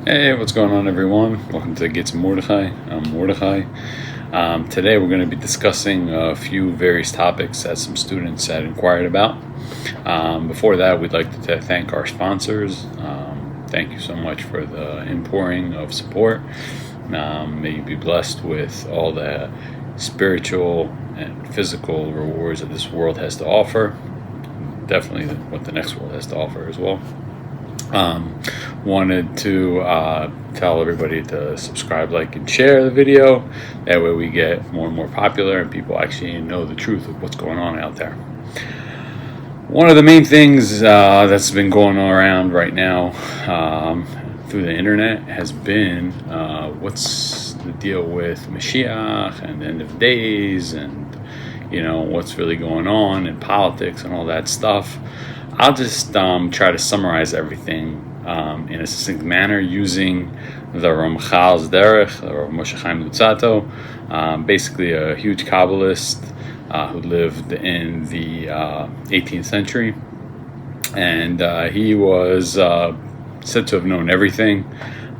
Hey, what's going on, everyone? Welcome to Get Some Mordechai. I'm Mordechai. Today we're going to be discussing a few various topics that some students had inquired about. Before that, we'd like to thank our sponsors. Thank you so much for the inpouring of support. May you be blessed with all the spiritual and physical rewards that this world has to offer. Definitely what the next world has to offer as well. Wanted to tell everybody to subscribe, like, and share the video. That way we get more and more popular and people actually know the truth of what's going on out there. One of the main things that's been going around right now through the internet has been what's the deal with Mashiach and the end of days, and what's really going on in politics and all that stuff. I'll just try to summarize everything in a succinct manner using the Ramchal's Derech, or Moshe Chaim Luzzatto, basically a huge Kabbalist who lived in the 18th century. And he was said to have known everything,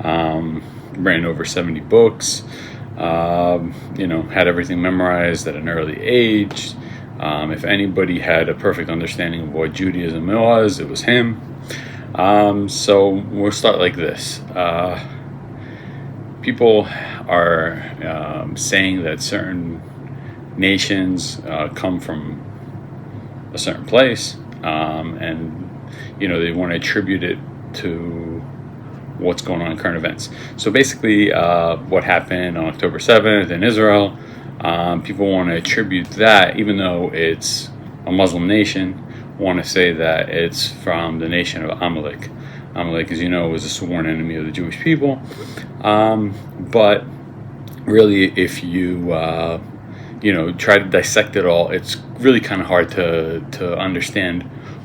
ran over 70 books, had everything memorized at an early age. If anybody had a perfect understanding of what Judaism was, it was him. So we'll start like this. People are saying that certain nations come from a certain place, and they want to attribute it to what's going on in current events. So basically, what happened on October 7th in Israel, people want to attribute that, even though it's a Muslim nation, want to say that it's from the nation of Amalek. Amalek, as you know, was a sworn enemy of the Jewish people. But really, if you try to dissect it all, it's really kind of hard to understand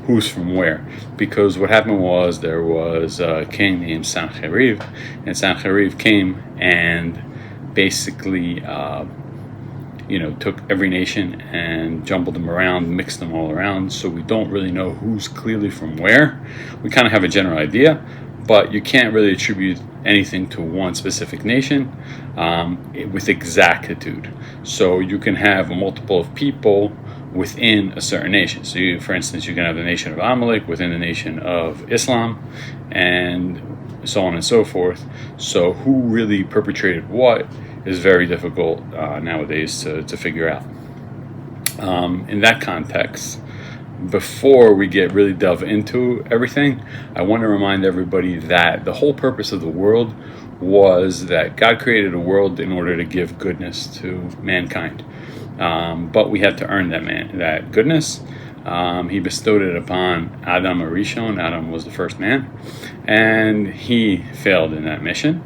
who's from where, because what happened was there was a king named Sancheriv, and Sancheriv came and basically took every nation and jumbled them around, mixed them all around, so we don't really know who's clearly from where. We kind of have a general idea, but you can't really attribute anything to one specific nation with exactitude. So you can have a multiple of people within a certain nation. So for instance, you can have the nation of Amalek within the nation of Islam, and so on and so forth. So who really perpetrated what is very difficult nowadays to figure out. In that context, before we get really delve into everything, I want to remind everybody that the whole purpose of the world was that God created a world in order to give goodness to mankind. But we had to earn that goodness. He bestowed it upon Adam Arishon. Adam was the first man, and he failed in that mission.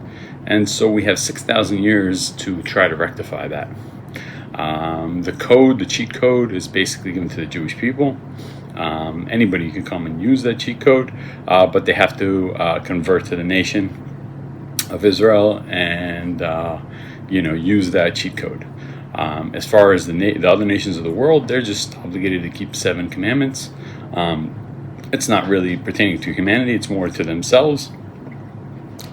And so we have 6,000 years to try to rectify that. The cheat code is basically given to the Jewish people. Anybody can come and use that cheat code, but they have to convert to the nation of Israel and use that cheat code. As far as the other nations of the world, they're just obligated to keep 7 commandments. It's not really pertaining to humanity; it's more to themselves.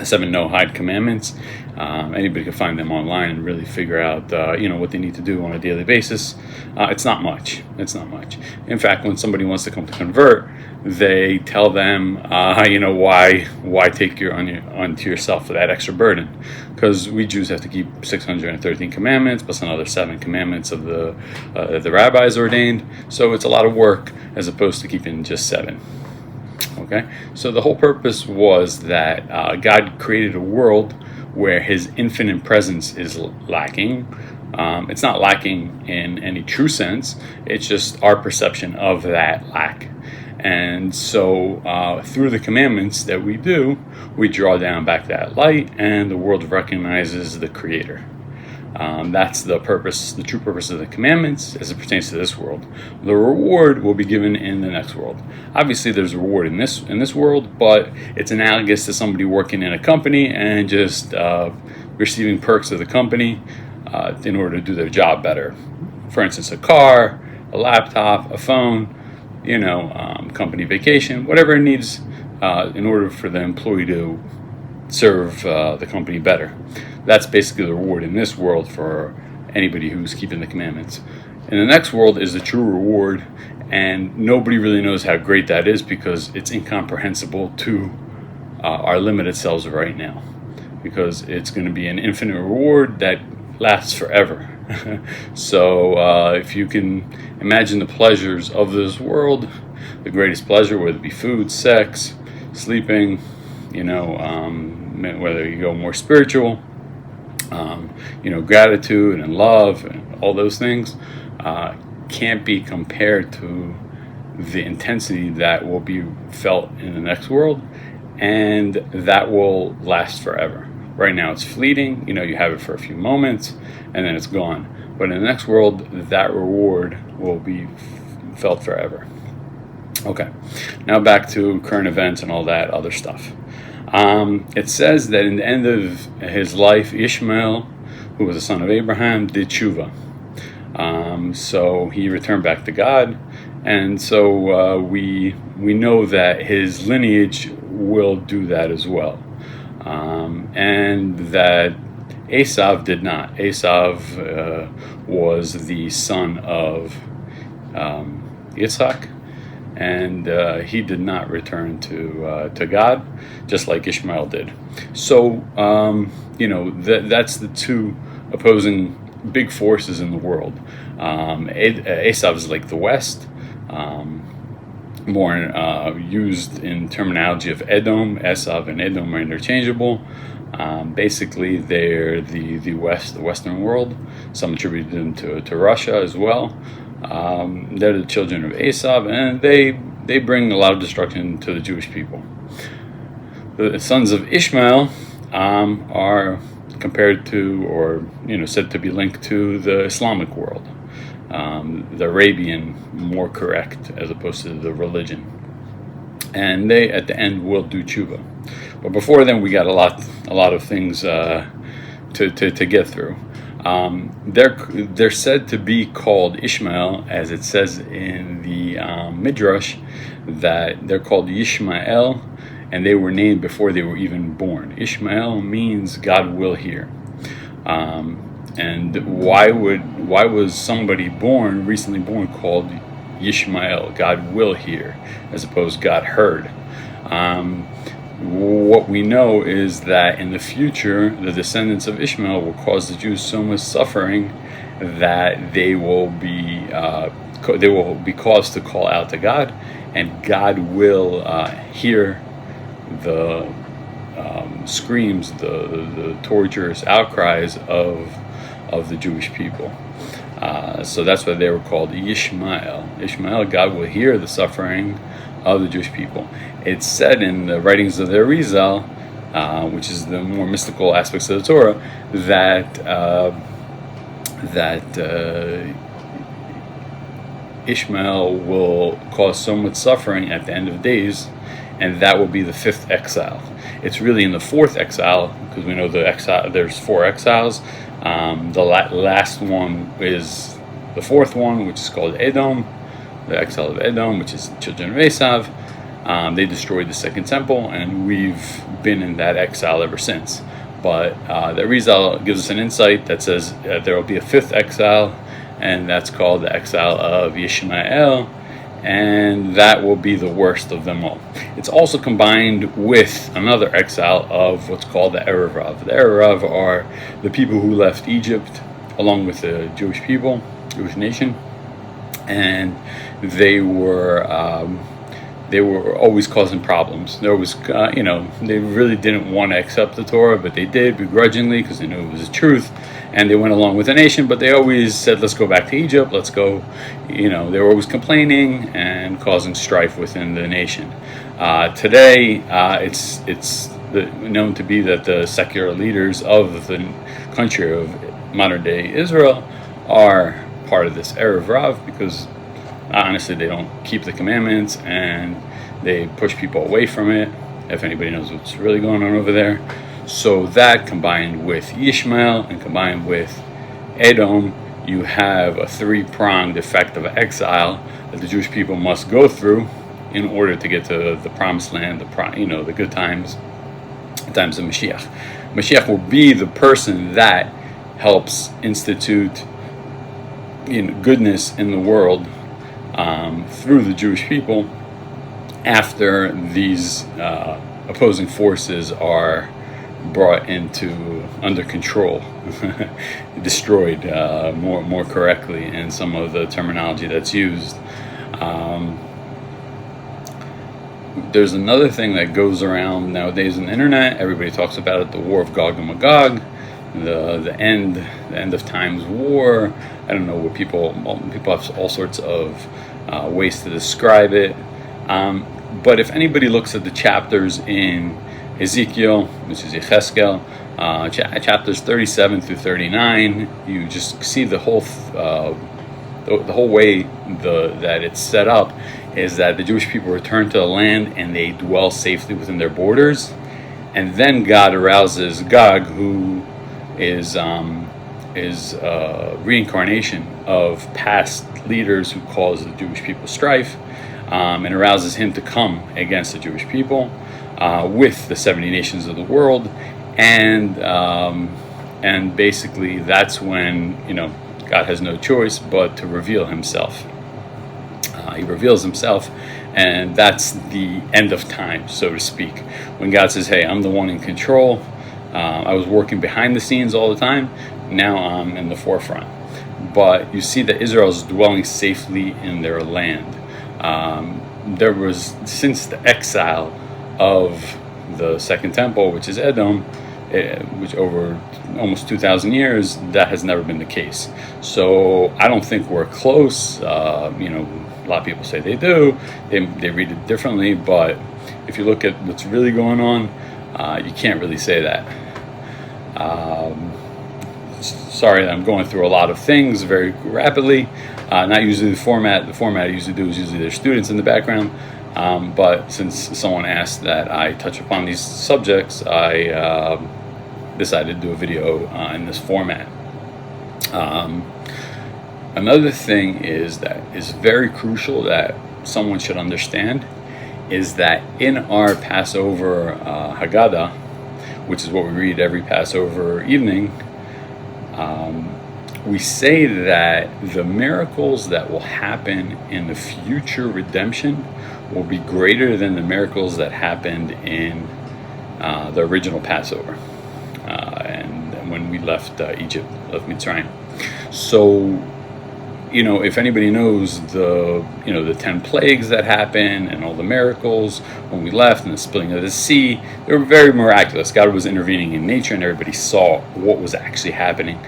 7 no-hide commandments. Anybody can find them online and really figure out, what they need to do on a daily basis. It's not much. In fact, when somebody wants to come to convert, they tell them, why take onto yourself that extra burden? Because we Jews have to keep 613 commandments plus another 7 commandments of the rabbis ordained. So it's a lot of work as opposed to keeping just 7. Okay, so the whole purpose was that God created a world where His infinite presence is lacking. It's not lacking in any true sense. It's just our perception of that lack. And so through the commandments that we do, we draw down back that light, and the world recognizes the Creator. That's the purpose, the true purpose of the commandments as it pertains to this world. The reward will be given in the next world. Obviously, there's a reward in this world, but it's analogous to somebody working in a company and just receiving perks of the company in order to do their job better. For instance, a car, a laptop, a phone, company vacation, whatever it needs in order for the employee to serve the company better. That's basically the reward in this world for anybody who's keeping the commandments. In the next world is the true reward, and nobody really knows how great that is because it's incomprehensible to our limited selves right now, because it's going to be an infinite reward that lasts forever. So if you can imagine the pleasures of this world, the greatest pleasure, whether it be food, sex, sleeping, whether you go more spiritual, gratitude and love and all those things, can't be compared to the intensity that will be felt in the next world, and that will last forever. Right now it's fleeting, you have it for a few moments and then it's gone. But in the next world, that reward will be felt forever. Okay, now back to current events and all that other stuff. It says that in the end of his life, Ishmael, who was a son of Abraham, did tshuva. So he returned back to God, and so we know that his lineage will do that as well, and that Esav did not. Esav was the son of Yitzhak, and he did not return to God, just like Ishmael did. So that's the two opposing big forces in the world. Esav is like the West, more used in terminology of Edom. Esav and Edom are interchangeable. Basically, they're the West, the Western world. Some attribute them to Russia as well. They're the children of Esav, and they bring a lot of destruction to the Jewish people. The sons of Ishmael are compared to, or said to be linked to, the Islamic world, the Arabian, more correct, as opposed to the religion. And they, at the end, will do tshuva. But before then, we got a lot of things to get through. They're said to be called Ishmael, as it says in the Midrash, that they're called Yishmael, and they were named before they were even born. Ishmael means God will hear. And why was somebody recently born, called Yishmael, God will hear, as opposed to God heard? What we know is that in the future, the descendants of Ishmael will cause the Jews so much suffering that they will be caused to call out to God, and God will hear the screams, the torturous outcries of the Jewish people. So that's why they were called Yishmael. Ishmael, God will hear the suffering of the Jewish people. It's said in the writings of the Exile, which is the more mystical aspects of the Torah, that Ishmael will cause so much suffering at the end of days, and that will be the fifth exile. It's really in the fourth exile, because we know there's four exiles. The last one is the fourth one, which is called Edom, the exile of Edom, which is the children of Esav. They destroyed the second temple, and we've been in that exile ever since. But the Exile gives us an insight that says there will be a fifth exile, and that's called the exile of Yishmael, and that will be the worst of them all. It's also combined with another exile of what's called the Erev. The Erev are the people who left Egypt along with the Jewish people, Jewish nation, and they were always causing problems. There was, they really didn't want to accept the Torah, but they did begrudgingly because they knew it was the truth, and they went along with the nation. But they always said, "Let's go back to Egypt. Let's go." They were always complaining and causing strife within the nation. Today, it's known to be that the secular leaders of the country of modern-day Israel are part of this Erev Rav, because honestly, they don't keep the commandments and they push people away from it, if anybody knows what's really going on over there. So that, combined with Yishmael and combined with Edom, you have a three-pronged effect of exile that the Jewish people must go through in order to get to the promised land, the good times. the times of Mashiach. Mashiach will be the person that helps institute goodness in the world through the Jewish people after these opposing forces are brought under control, destroyed, more correctly in some of the terminology that's used. There's another thing that goes around nowadays on the internet. Everybody talks about it: the war of Gog and Magog, the end of times war. I don't know what people have all sorts of ways to describe it. But if anybody looks at the chapters in Ezekiel, which is Yecheskel, chapters 37 through 39, you just see the whole way that it's set up is that the Jewish people return to the land and they dwell safely within their borders, and then God arouses Gog, who is reincarnation of past leaders who caused the Jewish people strife, and arouses him to come against the Jewish people with the 70 nations of the world, and basically that's when God has no choice but to reveal himself. He reveals himself, and that's the end of time, so to speak, when God says, hey, I'm the one in control. I was working behind the scenes all the time, now I'm in the forefront. But you see that Israel is dwelling safely in their land. There was, since the exile of the Second Temple, which is Edom, which over almost 2,000 years, that has never been the case. So I don't think we're close. A lot of people say they do. They read it differently, but if you look at what's really going on, you can't really say that. Sorry that I'm going through a lot of things very rapidly. Not usually the format. The format I usually do is usually there's students in the background. But since someone asked that I touch upon these subjects, I decided to do a video in this format. Another thing that is very crucial that someone should understand is that in our Passover Haggadah, which is what we read every Passover evening, we say that the miracles that will happen in the future redemption will be greater than the miracles that happened in the original Passover, and when we left Egypt, left Mitzrayim. So, if anybody knows the 10 plagues that happened and all the miracles when we left and the splitting of the sea, they were very miraculous. God was intervening in nature, and everybody saw what was actually happening.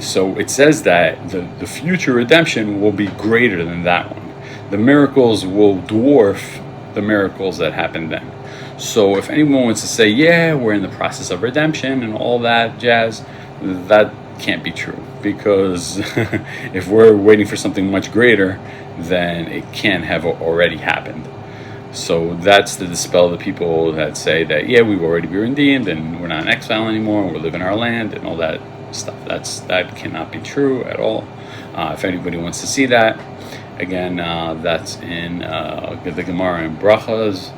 So it says that the future redemption will be greater than that one. The miracles will dwarf the miracles that happened then. So if anyone wants to say, yeah, we're in the process of redemption and all that jazz, that can't be true, because if we're waiting for something much greater, then it can't have already happened. So that's to dispel the people that say that, yeah, we've already been redeemed and we're not in exile anymore, we're living our land and all that stuff. That cannot be true at all. If anybody wants to see that, again, that's in the Gemara in Brachas,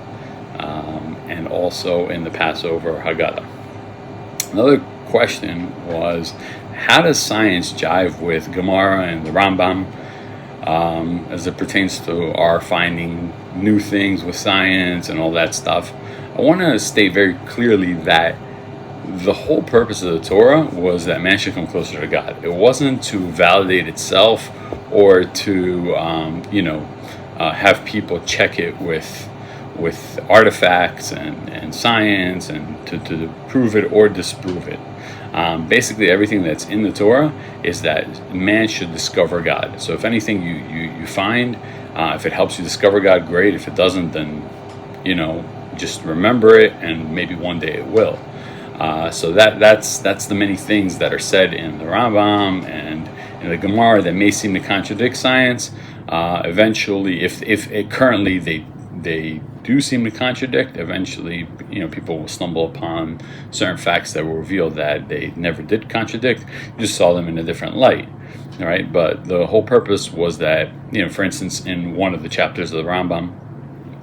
and also in the Passover Haggadah. Another question was, how does science jive with Gemara and the Rambam as it pertains to our finding new things with science and all that stuff? I want to state very clearly that the whole purpose of the Torah was that man should come closer to God. It wasn't to validate itself or to have people check it with artifacts and science and to prove it or disprove it. Basically, everything that's in the Torah is that man should discover God. So if anything you find, if it helps you discover God, great. If it doesn't, then just remember it, and maybe one day it will. So that's the many things that are said in the Rambam and in the Gemara that may seem to contradict science. Eventually, if it currently they do seem to contradict, eventually people will stumble upon certain facts that will reveal that they never did contradict. You just saw them in a different light. All right, but the whole purpose was that, for instance, in one of the chapters of the Rambam,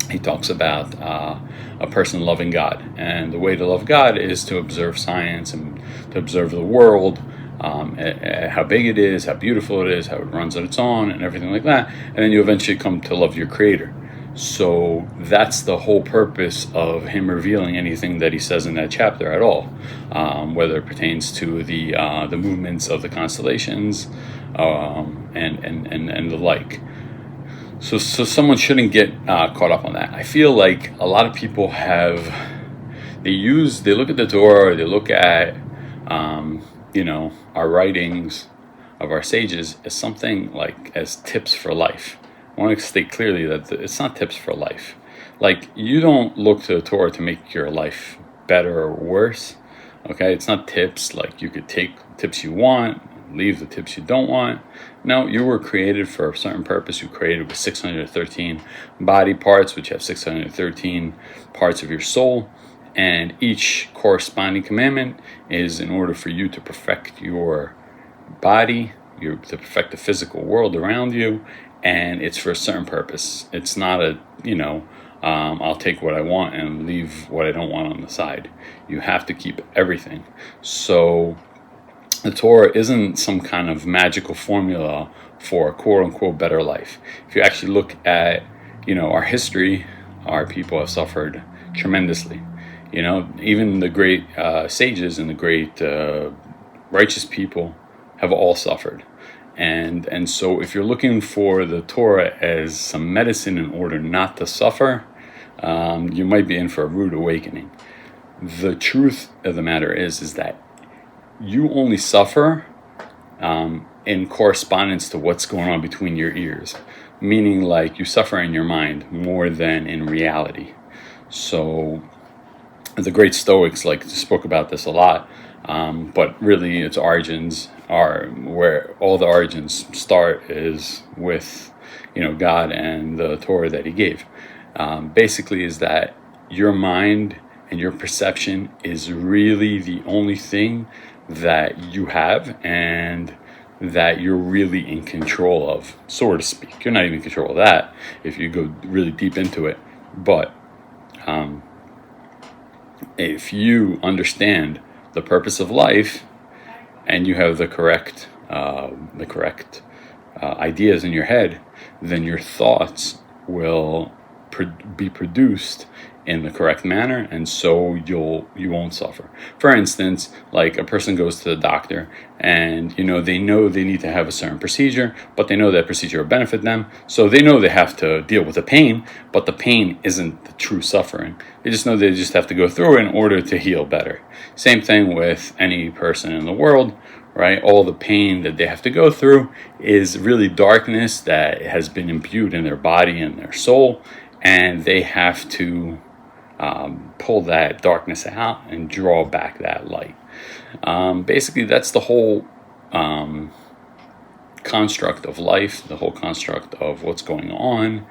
he talks about a person loving God. And the way to love God is to observe science and to observe the world, how big it is, how beautiful it is, how it runs on its own, and everything like that. And then you eventually come to love your Creator. So that's the whole purpose of him revealing anything that he says in that chapter at all, whether it pertains to the movements of the constellations and the like. So someone shouldn't get caught up on that. I feel like a lot of people they look at the Torah, or they look at our writings of our sages as something like as tips for life. I want to state clearly that it's not tips for life. Like, you don't look to the Torah to make your life better or worse. Okay, it's not tips. Like, you could take tips you want, leave the tips you don't want. No, you were created for a certain purpose. You were created with 613 body parts, which have 613 parts of your soul. And each corresponding commandment is in order for you to perfect your body, to perfect the physical world around you. And it's for a certain purpose. It's not I'll take what I want and leave what I don't want on the side. You have to keep everything. So the Torah isn't some kind of magical formula for a quote-unquote better life. If you actually look at, our history, our people have suffered tremendously. Even the great sages and the great righteous people have all suffered. And so if you're looking for the Torah as some medicine in order not to suffer, you might be in for a rude awakening. The truth of the matter is that you only suffer in correspondence to what's going on between your ears, meaning like you suffer in your mind more than in reality. So the great Stoics spoke about this a lot, but really its origins are where all the origins start is with God and the Torah that he gave. Basically is that your mind and your perception is really the only thing that you have and that you're really in control of, so to speak. You're not even in control of that if you go really deep into it. But if you understand the purpose of life and you have the correct ideas in your head, then your thoughts will be produced in the correct manner, and so you won't suffer. For instance, like a person goes to the doctor and they know they need to have a certain procedure, but they know that procedure will benefit them, so they know they have to deal with the pain, but the pain isn't the true suffering. They just know they just have to go through it in order to heal better. Same thing with any person in the world, right? All the pain that they have to go through is really darkness that has been imbued in their body and their soul, and they have to pull that darkness out and draw back that light. Basically, that's the whole construct of life, the whole construct of what's going on.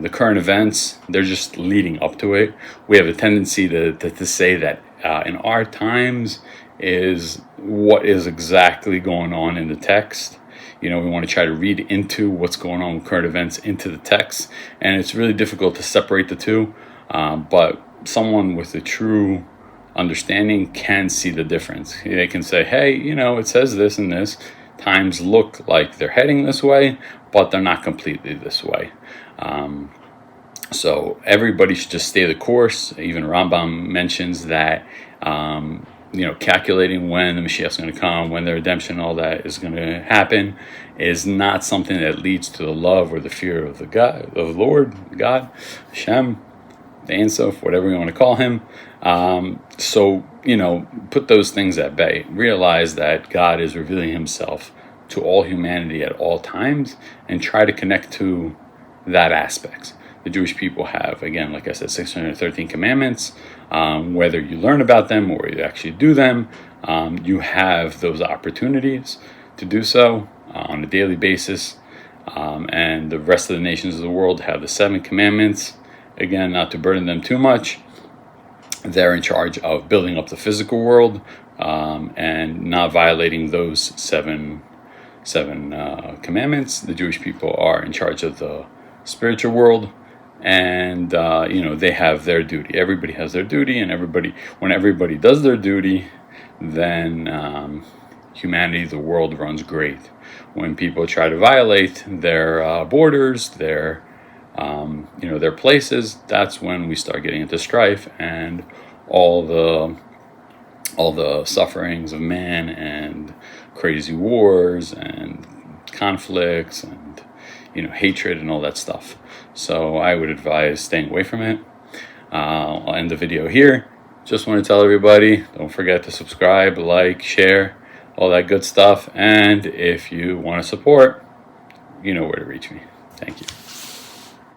The current events, they're just leading up to it. We have a tendency to say that in our times is what is exactly going on in the text. We want to try to read into what's going on with current events into the text, and it's really difficult to separate the two. But someone with a true understanding can see the difference. They can say, hey, it says this and this. Times look like they're heading this way, but they're not completely this way. So everybody should just stay the course. Even Rambam mentions that, calculating when the Mashiach is going to come, when the redemption, all that is going to happen, is not something that leads to the love or the fear of the Lord, God, Hashem, the Ein Sof, whatever you want to call him. So put those things at bay. Realize that God is revealing himself to all humanity at all times, and try to connect to that aspect. The Jewish people have, again, like I said, 613 commandments. Whether you learn about them or you actually do them, you have those opportunities to do so on a daily basis. And the rest of the nations of the world have the 7 commandments. Again, not to burden them too much. They're in charge of building up the physical world and not violating those seven commandments. The Jewish people are in charge of the spiritual world. and they have their duty. Everybody has their duty, and when everybody does their duty, then humanity, the world, runs great. When people try to violate their borders, their places, that's when we start getting into strife and all the sufferings of man, and crazy wars and conflicts and hatred and all that stuff. So I would advise staying away from it. I'll end the video here. Just want to tell everybody, don't forget to subscribe, like, share, all that good stuff. And if you want to support, you know where to reach me. Thank you.